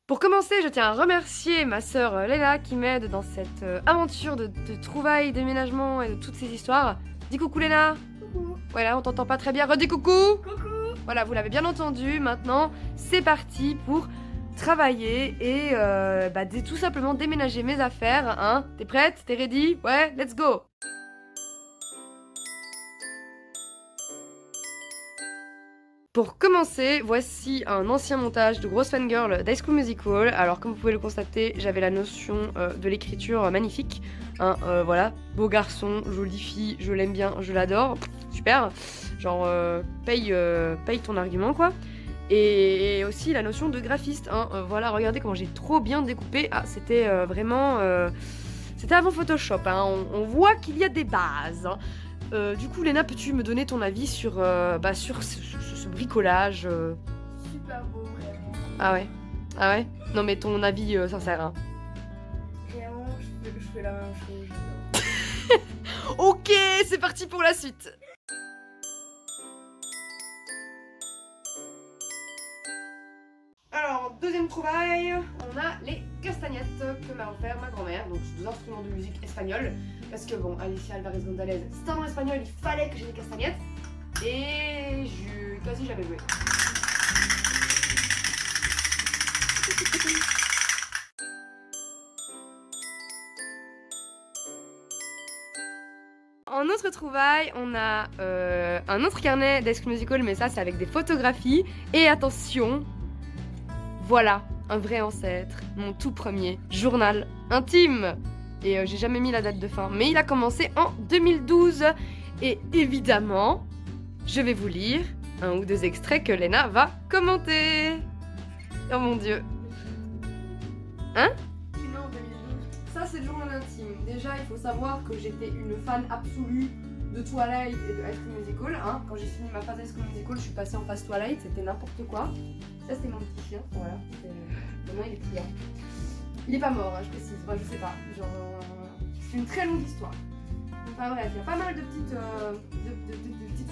Pour commencer, je tiens à remercier ma sœur Léla qui m'aide dans cette aventure de trouvailles, déménagement et de toutes ces histoires. Dis coucou Léna. Coucou. Voilà, on t'entend pas très bien. Redis coucou. Coucou. Voilà, vous l'avez bien entendu. Maintenant, c'est parti pour travailler et tout simplement déménager mes affaires. Hein. T'es prête? T'es ready? Ouais, let's go. Pour commencer, voici un ancien montage de grosse fangirl d'High School Musical. Alors comme vous pouvez le constater, j'avais la notion de l'écriture magnifique. Hein, voilà, beau garçon, jolie fille, je l'aime bien, je l'adore. Super. Genre, paye ton argument quoi. Et aussi la notion de graphiste. Hein, voilà, regardez comment j'ai trop bien découpé. Ah, c'était vraiment... C'était avant Photoshop. Hein, on voit qu'il y a des bases. Hein. Du coup, Léna, peux-tu me donner ton avis sur ce bricolage Super beau, vraiment. Ah ouais? Ah ouais? Non mais ton avis sincère. Hein. Vraiment, je fais la même chose. Ok, c'est parti pour la suite. Alors, deuxième trouvaille, on a les castagnettes que m'a offert ma grand-mère, donc deux instruments de musique espagnols. Parce que bon, Alicia Alvarez González, c'est un nom espagnol, il fallait que j'ai des castagnettes. Et quasi jamais joué. En autre trouvaille, on a un autre carnet d'High School Musical, mais ça c'est avec des photographies. Et attention, voilà, un vrai ancêtre, mon tout premier journal intime. Et j'ai jamais mis la date de fin, mais il a commencé en 2012. Et évidemment, je vais vous lire un ou deux extraits que Léna va commenter. Oh mon dieu. Hein? Tu es né en 2012. Ça c'est le journal intime. Déjà, il faut savoir que j'étais une fan absolue de Twilight et de High School Musical. Hein. Quand j'ai fini ma phase High School Musical, je suis passée en phase Twilight, c'était n'importe quoi. Ça c'était mon petit chien, voilà. Maintenant il est pliant. Il est pas mort, hein, je précise. Enfin, je sais pas. Genre, c'est une très longue histoire. Enfin bref, il y a pas mal de petites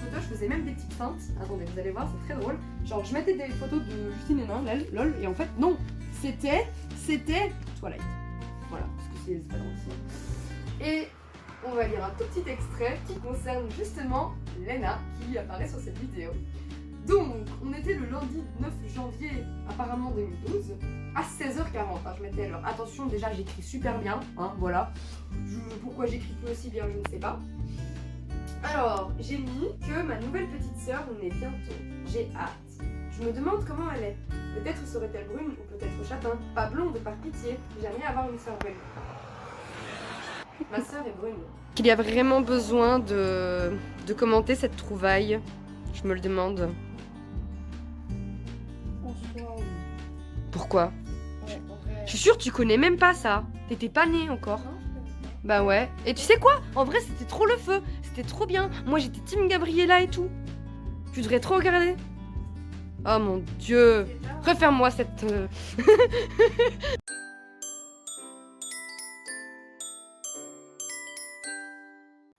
photos. Je faisais même des petites feintes. Attendez, vous allez voir, c'est très drôle. Genre, je mettais des photos de Justine Hénin, lol, et en fait, non, c'était Twilight. Voilà, parce que c'est pas drôle. Et on va lire un tout petit extrait qui concerne justement Léna qui apparaît sur cette vidéo. Donc, on était le lundi 9 janvier, apparemment 2012, à 16h40. Hein, je mettais l'heure. Attention, déjà, j'écris super bien. Hein, voilà. Pourquoi j'écris plus aussi bien, je ne sais pas. Alors, j'ai mis que ma nouvelle petite sœur naît bientôt. J'ai hâte. Je me demande comment elle est. Peut-être serait-elle brune ou peut-être châtain. Pas blonde, par pitié. J'aimerais avoir une sœur brune. Ma sœur est brune. Qu'il y a vraiment besoin de commenter cette trouvaille, je me le demande. En soi, oui. Pourquoi? Ouais, en vrai. Je suis sûre que tu connais même pas ça. T'étais pas née encore. Non, je connais pas. Bah ouais. Et tu sais quoi? En vrai, c'était trop le feu. C'était trop bien. Moi, j'étais Team Gabriella et tout. Tu devrais trop regarder. Oh mon dieu. C'est ça. Refaire-moi cette...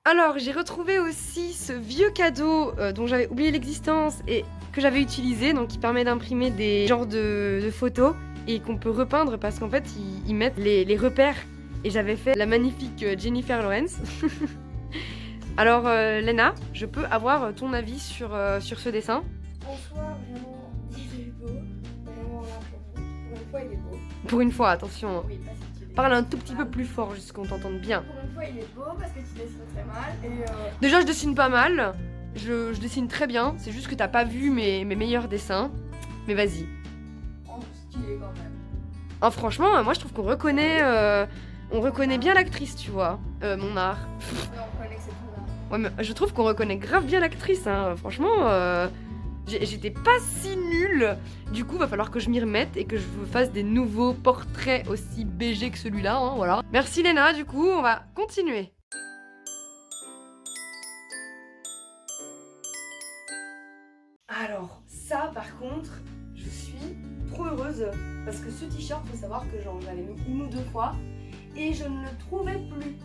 Alors, j'ai retrouvé aussi ce vieux cadeau dont j'avais oublié l'existence et que j'avais utilisé, donc qui permet d'imprimer des genres de photos et qu'on peut repeindre parce qu'en fait, ils mettent les repères. Et j'avais fait la magnifique Jennifer Lawrence. Alors, Léna, je peux avoir ton avis sur ce dessin? En soi, vraiment, il est beau. Vraiment, là, pour une fois, il est beau. Pour une fois, attention. Oui, parce que tu Parle un tout petit peu plus fort, juste qu'on t'entende bien. Pour une fois, il est beau parce que tu dessines très mal. Et Déjà, je dessine pas mal. Je dessine très bien. C'est juste que t'as pas vu mes meilleurs dessins. Mais vas-y. en stylé quand même. Ah, franchement, moi je trouve qu'on reconnaît, bien l'actrice, tu vois. Mon art. Ouais, on connaît que c'est tout là. Ouais, mais je trouve qu'on reconnaît grave bien l'actrice. Hein. Franchement, j'étais pas si nulle. Du coup, va falloir que je m'y remette et que je vous fasse des nouveaux portraits aussi BG que celui-là. Hein, voilà. Merci Léna. Du coup, on va continuer. Alors, ça par contre, je suis trop heureuse parce que ce t-shirt, faut savoir que genre j'avais mis une ou deux fois et je ne le trouvais plus.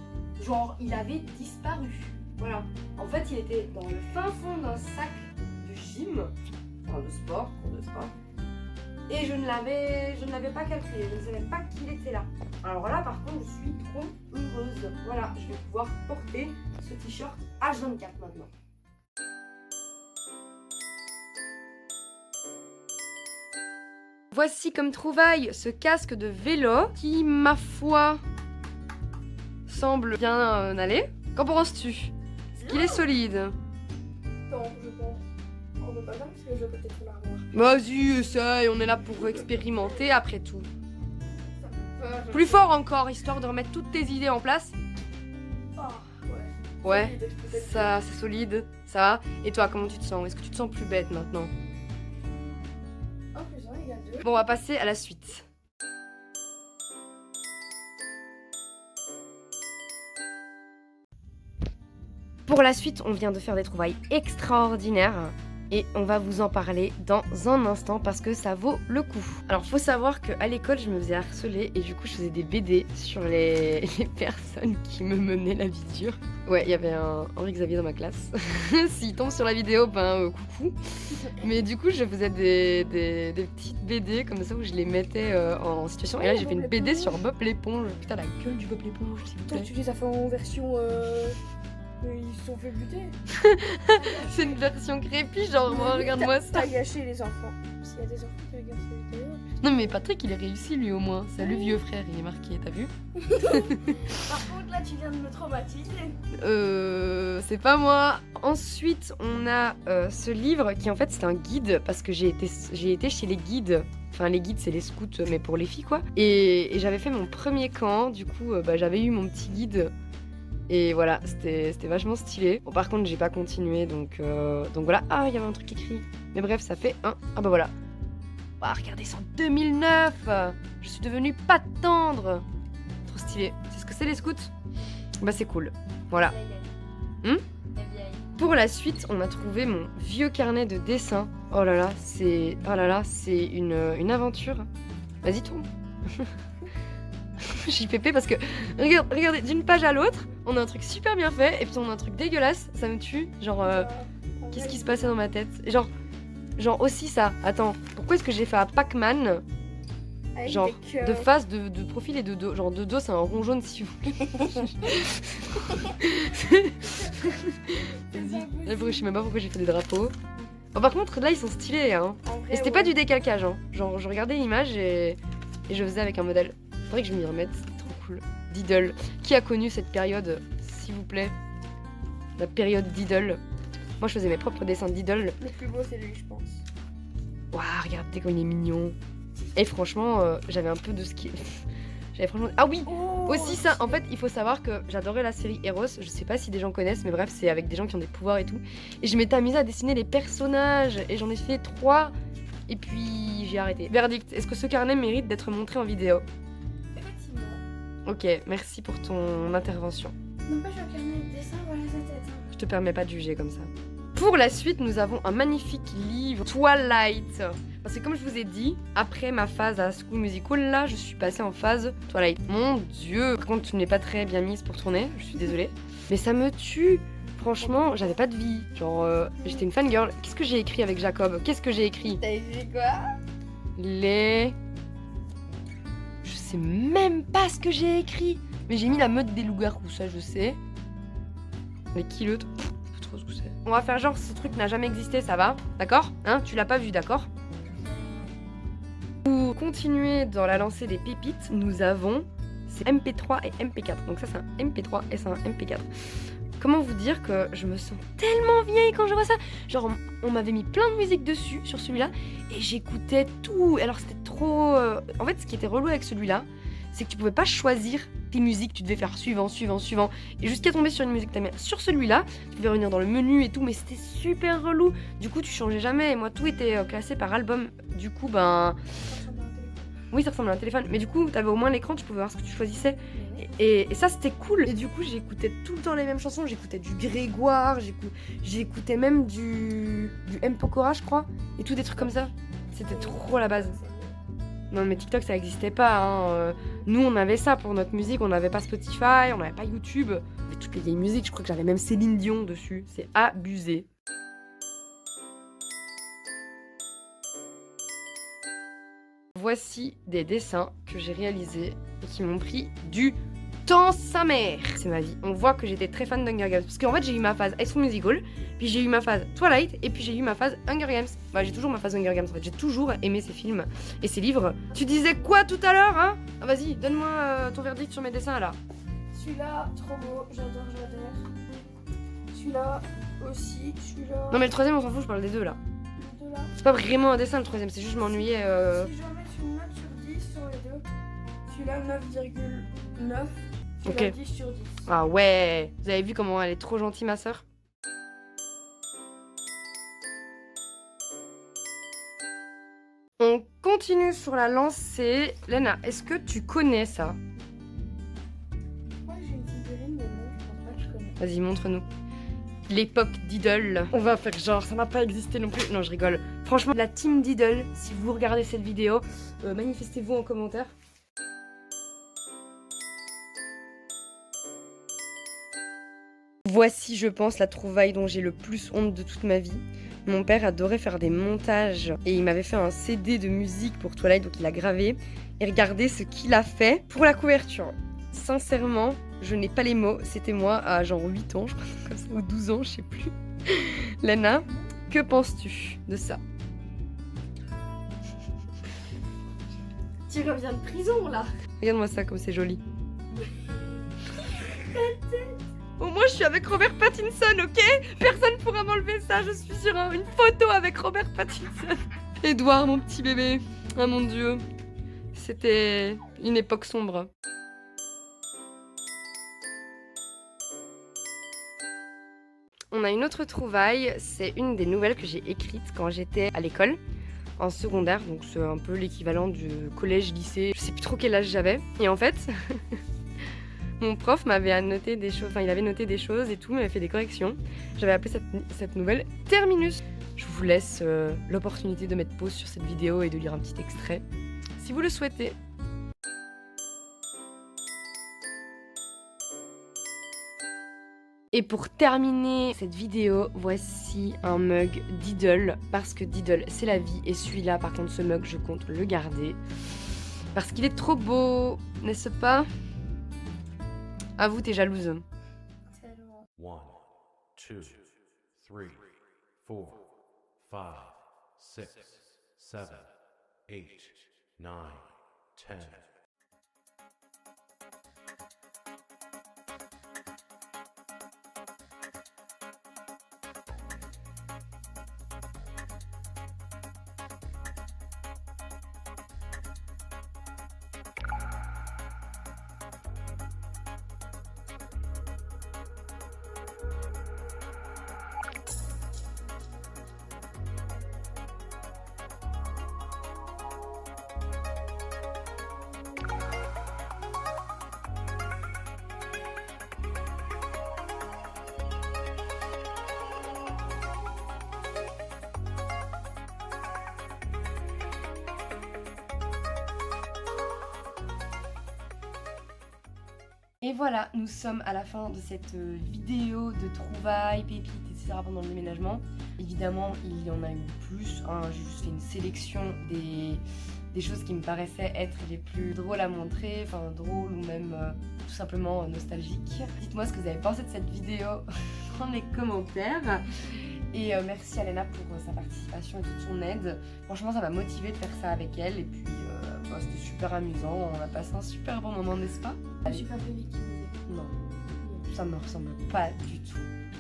Genre, il avait disparu. Voilà. En fait, il était dans le fin fond d'un sac de gym, enfin de sport, cours de sport. Et je ne l'avais pas calculé, je ne savais pas qu'il était là. Alors là par contre je suis trop heureuse. Voilà, je vais pouvoir porter ce t-shirt H24 maintenant. Voici comme trouvaille ce casque de vélo qui, ma foi, semble bien aller. Qu'en penses-tu? Est-ce qu'il est solide? Non, je pense. On peut pas faire parce que je vais peut-être l'armoire. Vas-y, essaye, on est là pour expérimenter après tout. Ça me fait peur. Plus fort encore, histoire de remettre toutes tes idées en place. Ah, ouais. Ouais, Solide, peut-être. ça c'est solide, ça va. Et toi, comment tu te sens? Est-ce que tu te sens plus bête maintenant? Un plus un égale 2. Bon, on va passer à la suite. Pour la suite, on vient de faire des trouvailles extraordinaires et on va vous en parler dans un instant parce que ça vaut le coup. Alors, faut savoir qu'à l'école, je me faisais harceler et du coup, je faisais des BD sur les personnes qui me menaient la vie dure. Ouais, il y avait un Henri Xavier dans ma classe. S'il tombe sur la vidéo, ben coucou. Mais du coup, je faisais des petites BD comme ça où je les mettais en situation. Et là, j'ai fait une BD sur Bob l'éponge. Putain, la gueule du Bob l'éponge, s'il vous Toi, plaît. tu dis ça fait en version. Ils se sont fait buter. C'est une version crépi, genre, moi, regarde-moi ça. T'as gâché les enfants. S'il y a des enfants qui regardent cette vidéo. Non, mais Patrick, il est réussi lui au moins. Salut, vieux frère, il est marqué, t'as vu? Par contre, là, tu viens de me traumatiser. C'est pas moi. Ensuite, on a ce livre qui en fait c'est un guide parce que j'ai été chez les guides. Enfin, les guides, c'est les scouts, mais pour les filles, quoi. Et j'avais fait mon premier camp, du coup, j'avais eu mon petit guide. Et voilà, c'était vachement stylé. Bon, par contre, j'ai pas continué, donc voilà. Ah, il y avait un truc écrit. Mais bref, ça fait un. Ah bah voilà. Ah, regardez, c'est en 2009. Je suis devenue pas tendre. Trop stylé. C'est ce que c'est les scouts? Bah c'est cool. Voilà. Pour la suite, on a trouvé mon vieux carnet de dessin. Oh là là, c'est une aventure. Vas-y, tourne. J'y pépé parce que regardez, d'une page à l'autre, on a un truc super bien fait et puis on a un truc dégueulasse, ça me tue. Genre, qu'est-ce qui se passait dans ma tête? Et genre aussi ça. Attends, pourquoi est-ce que j'ai fait un Pac-Man? Avec Genre des cœurs. de face, de profil et de dos. Genre de dos, c'est un rond jaune si vous voulez. Vas-y. Je sais même pas pourquoi j'ai fait des drapeaux. Bon, par contre, là, ils sont stylés, hein. En vrai, Et c'était pas du décalcage, hein. Genre, je regardais l'image et je faisais avec un modèle. Faudrait que je m'y remette, c'était trop cool. Diddle. Qui a connu cette période, s'il vous plaît? La période Diddle. Moi, je faisais mes propres dessins de Diddle. Le plus beau, c'est lui, je pense. Waouh, regardez comme il est mignon. Et franchement, j'avais un peu de ce qui... J'avais franchement... Ah oui, aussi ça, en fait, il faut savoir que j'adorais la série Heroes. Je sais pas si des gens connaissent, mais bref, c'est avec des gens qui ont des pouvoirs et tout. Et je m'étais amusée à dessiner les personnages. Et j'en ai fait 3. Et puis, j'ai arrêté. Verdict, est-ce que ce carnet mérite d'être montré en vidéo? Effectivement. Ok, merci pour ton intervention. N'empêche, un carnet de dessin, voilà sa tête. Hein. Je te permets pas de juger comme ça. Pour la suite, nous avons un magnifique livre, Twilight. Parce que comme je vous ai dit, après ma phase à School Musical, là, je suis passée en phase Twilight. Mon Dieu. Par contre, tu n'es pas très bien mise pour tourner, je suis désolée. Mais ça me tue. Franchement, j'avais pas de vie. Genre, j'étais une fangirl. Qu'est-ce que j'ai écrit avec Jacob? Qu'est-ce que j'ai écrit? T'as écrit quoi? Je sais même pas ce que j'ai écrit. Mais j'ai mis la meute des loups-garous, ça je sais. Mais qui le... Trop ce que c'est. On va faire genre ce truc n'a jamais existé, ça va? D'accord? Hein? Tu l'as pas vu, d'accord? Pour continuer dans la lancée des pépites, nous avons c'est MP3 et MP4. Donc ça c'est un MP3 et c'est un MP4. Comment vous dire que je me sens tellement vieille quand je vois ça? Genre on m'avait mis plein de musique dessus, sur celui-là, et j'écoutais tout. Alors c'était trop... En fait ce qui était relou avec celui-là, c'est que tu pouvais pas choisir tes musiques, tu devais faire suivant, suivant, suivant, et jusqu'à tomber sur une musique que t'aimais. Sur celui-là, tu pouvais revenir dans le menu et tout, mais c'était super relou. Du coup tu changeais jamais, et moi tout était classé par album. Du coup ben... Oui, ça ressemble à un téléphone, mais du coup, t'avais au moins l'écran, tu pouvais voir ce que tu choisissais. Et ça, c'était cool. Et du coup, j'écoutais tout le temps les mêmes chansons. J'écoutais du Grégoire, j'écoutais même du M. Pokora, je crois, et tout des trucs comme ça. C'était trop la base. Non, mais TikTok, ça n'existait pas. Hein. Nous, on avait ça pour notre musique. On n'avait pas Spotify, on n'avait pas YouTube. On avait toutes les vieilles musiques. Je crois que j'avais même Céline Dion dessus. C'est abusé. Voici des dessins que j'ai réalisés et qui m'ont pris du temps sa mère. C'est ma vie. On voit que j'étais très fan d'Hunger Games. Parce qu'en fait, j'ai eu ma phase High School Musical, puis j'ai eu ma phase Twilight, et puis j'ai eu ma phase Hunger Games. Bah, j'ai toujours ma phase Hunger Games, en fait. J'ai toujours aimé ces films et ces livres. Tu disais quoi tout à l'heure, hein? Ah, vas-y, donne-moi ton verdict sur mes dessins, là. Celui-là, trop beau, j'adore. Celui-là aussi, celui-là. Non, mais le troisième, on s'en fout, je parle des deux, là. Les deux là. C'est pas vraiment un dessin, le troisième, c'est juste je m'ennuyais. Si je dois mettre une note sur 10 sur les deux, celui-là 9,9, celui-là Ok. 10 sur 10. Ah ouais. Vous avez vu comment elle est trop gentille, ma sœur? On continue sur la lancée. Lena, est-ce que tu connais ça? Moi j'ai une figurine, mais non, je pense pas que je connais. Vas-y, montre-nous. L'époque d'Idol. On va faire genre, ça n'a pas existé non plus. Non, je rigole. Franchement, la team d'Idol, si vous regardez cette vidéo, manifestez-vous en commentaire. Voici, je pense, la trouvaille dont j'ai le plus honte de toute ma vie. Mon père adorait faire des montages et il m'avait fait un CD de musique pour Twilight, donc il a gravé. Et regardez ce qu'il a fait pour la couverture. Sincèrement, je n'ai pas les mots. C'était moi à genre 8 ans, je crois, comme ça, ou 12 ans, je sais plus. Lena, que penses-tu de ça? Tu reviens de prison là. Regarde-moi ça, comme c'est joli. Au moins, je suis avec Robert Pattinson, ok? Personne pourra m'enlever ça. Je suis sur une photo avec Robert Pattinson. Edouard, mon petit bébé. Ah mon Dieu. C'était une époque sombre. On a une autre trouvaille. C'est une des nouvelles que j'ai écrites quand j'étais à l'école, en secondaire. Donc c'est un peu l'équivalent du collège-lycée. Je sais plus trop quel âge j'avais. Et en fait... Mon prof m'avait annoté des choses, enfin il avait noté des choses et tout, m'avait fait des corrections. J'avais appelé cette nouvelle Terminus. Je vous laisse l'opportunité de mettre pause sur cette vidéo et de lire un petit extrait, si vous le souhaitez. Et pour terminer cette vidéo, voici un mug d'Idol, parce que d'Idol c'est la vie, et celui-là par contre ce mug je compte le garder, parce qu'il est trop beau, n'est-ce pas? Avoue, t'es jalouse. Tellement. 1, 2, 3, 4, 5, 6, 7, 8, 9, 10. Et voilà, nous sommes à la fin de cette vidéo de trouvailles, pépites, etc. pendant le déménagement. Évidemment, il y en a eu plus. Hein. J'ai juste fait une sélection des choses qui me paraissaient être les plus drôles à montrer, enfin drôles ou même tout simplement nostalgiques. Dites-moi ce que vous avez pensé de cette vidéo dans les commentaires. Et merci à Lena pour sa participation et toute son aide. Franchement, ça m'a motivée de faire ça avec elle. Et puis, c'était super amusant. On a passé un super bon moment, n'est-ce pas? Je suis pas fait victimiser. Non, ça me ressemble pas du tout.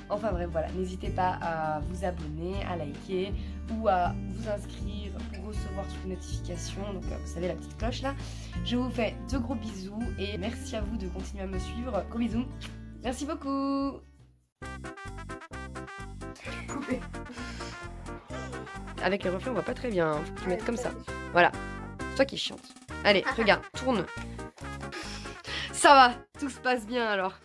Enfin bref, voilà, n'hésitez pas à vous abonner, à liker ou à vous inscrire pour recevoir toutes les notifications. Donc vous savez, la petite cloche là. Je vous fais de gros bisous et merci à vous de continuer à me suivre. Gros bisous. Merci beaucoup. Coupé. Avec les reflets, on voit pas très bien. Faut que tu mettes comme ça. Voilà. C'est toi qui chante. Allez, regarde, tourne. Ça va, tout se passe bien alors.